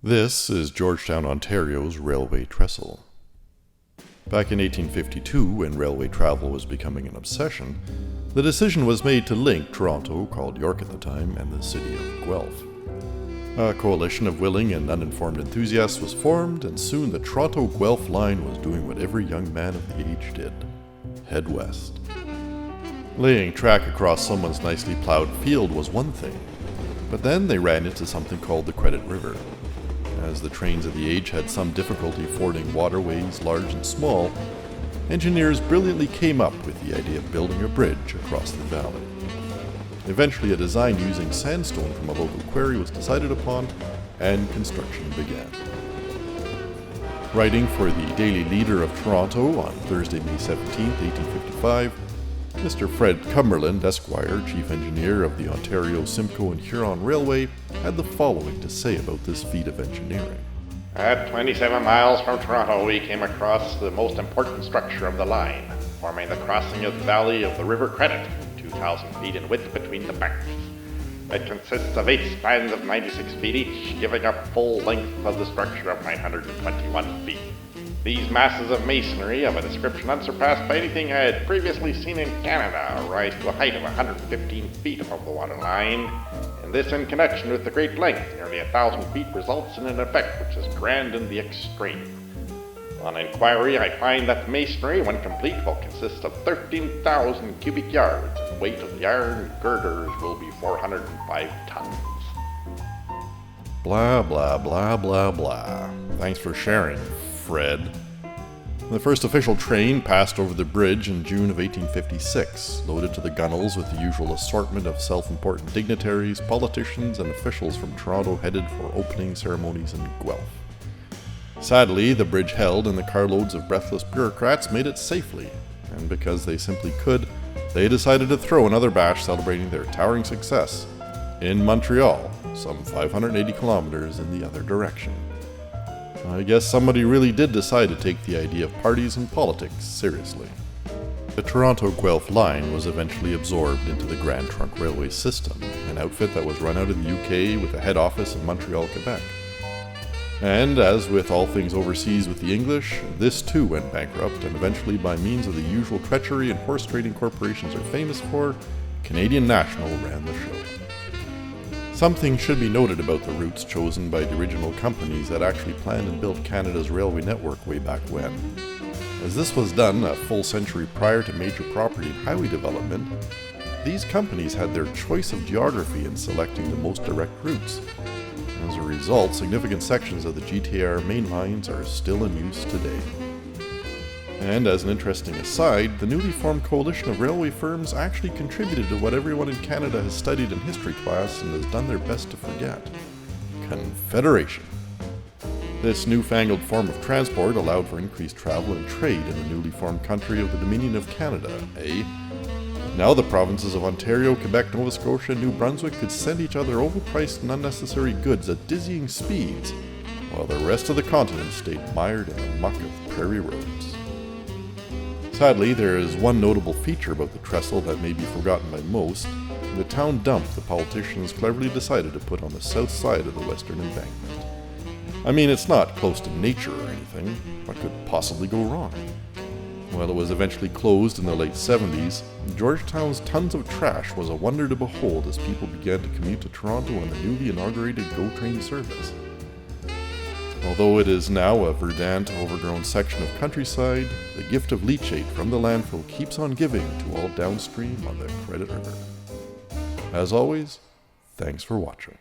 This is Georgetown, Ontario's railway trestle. Back in 1852, when railway travel was becoming an obsession, the decision was made to link Toronto, called York at the time, and the city of Guelph. A coalition of willing and uninformed enthusiasts was formed, and soon the Toronto Guelph line was doing what every young man of the age did: head west. Laying track across someone's nicely plowed field was one thing, but then they ran into something called the Credit River. As the trains of the age had some difficulty fording waterways large and small, engineers brilliantly came up with the idea of building a bridge across the valley. Eventually, a design using sandstone from a local quarry was decided upon, and construction began. Writing for the Daily Leader of Toronto on Thursday, May 17, 1855, Mr. Fred Cumberland, Esquire, Chief Engineer of the Ontario, Simcoe and Huron Railway, had the following to say about this feat of engineering. At 27 miles from Toronto, we came across the most important structure of the line, forming the crossing of the valley of the River Credit, 2,000 feet in width between the banks. It consists of 8 spans of 96 feet each, giving a full length of the structure of 921 feet. These masses of masonry, of a description unsurpassed by anything I had previously seen in Canada, rise to a height of 115 feet above the waterline, and this, in connection with the great length, nearly 1,000 feet, results in an effect which is grand in the extreme. On inquiry, I find that the masonry, when complete, will consist of 13,000 cubic yards, and the weight of the iron girders will be 405 tons. Blah, blah, blah, blah, blah. Thanks for sharing, Fred. The first official train passed over the bridge in June of 1856, loaded to the gunwales with the usual assortment of self-important dignitaries, politicians, and officials from Toronto headed for opening ceremonies in Guelph. Sadly, the bridge held, and the carloads of breathless bureaucrats made it safely, and because they simply could, they decided to throw another bash celebrating their towering success in Montreal, some 580 kilometers in the other direction. I guess somebody really did decide to take the idea of parties and politics seriously. The Toronto Guelph line was eventually absorbed into the Grand Trunk Railway system, an outfit that was run out of the UK with a head office in Montreal, Quebec. And as with all things overseas with the English, this too went bankrupt, and eventually, by means of the usual treachery and horse trading corporations are famous for, Canadian National ran the show. Something should be noted about the routes chosen by the original companies that actually planned and built Canada's railway network way back when. As this was done a full century prior to major property and highway development, these companies had their choice of geography in selecting the most direct routes. As a result, significant sections of the GTR main lines are still in use today. And as an interesting aside, the newly formed coalition of railway firms actually contributed to what everyone in Canada has studied in history class and has done their best to forget: Confederation. This newfangled form of transport allowed for increased travel and trade in the newly formed country of the Dominion of Canada, eh? Now the provinces of Ontario, Quebec, Nova Scotia, and New Brunswick could send each other overpriced and unnecessary goods at dizzying speeds, while the rest of the continent stayed mired in the muck of prairie roads. Sadly, there is one notable feature about the trestle that may be forgotten by most: the town dump the politicians cleverly decided to put on the south side of the western embankment. I mean, it's not close to nature or anything. What could possibly go wrong? Well, it was eventually closed in the late 70s. Georgetown's tons of trash was a wonder to behold as people began to commute to Toronto on the newly inaugurated GO train service. Although it is now a verdant, overgrown section of countryside, the gift of leachate from the landfill keeps on giving to all downstream on the Credit River. As always, thanks for watching.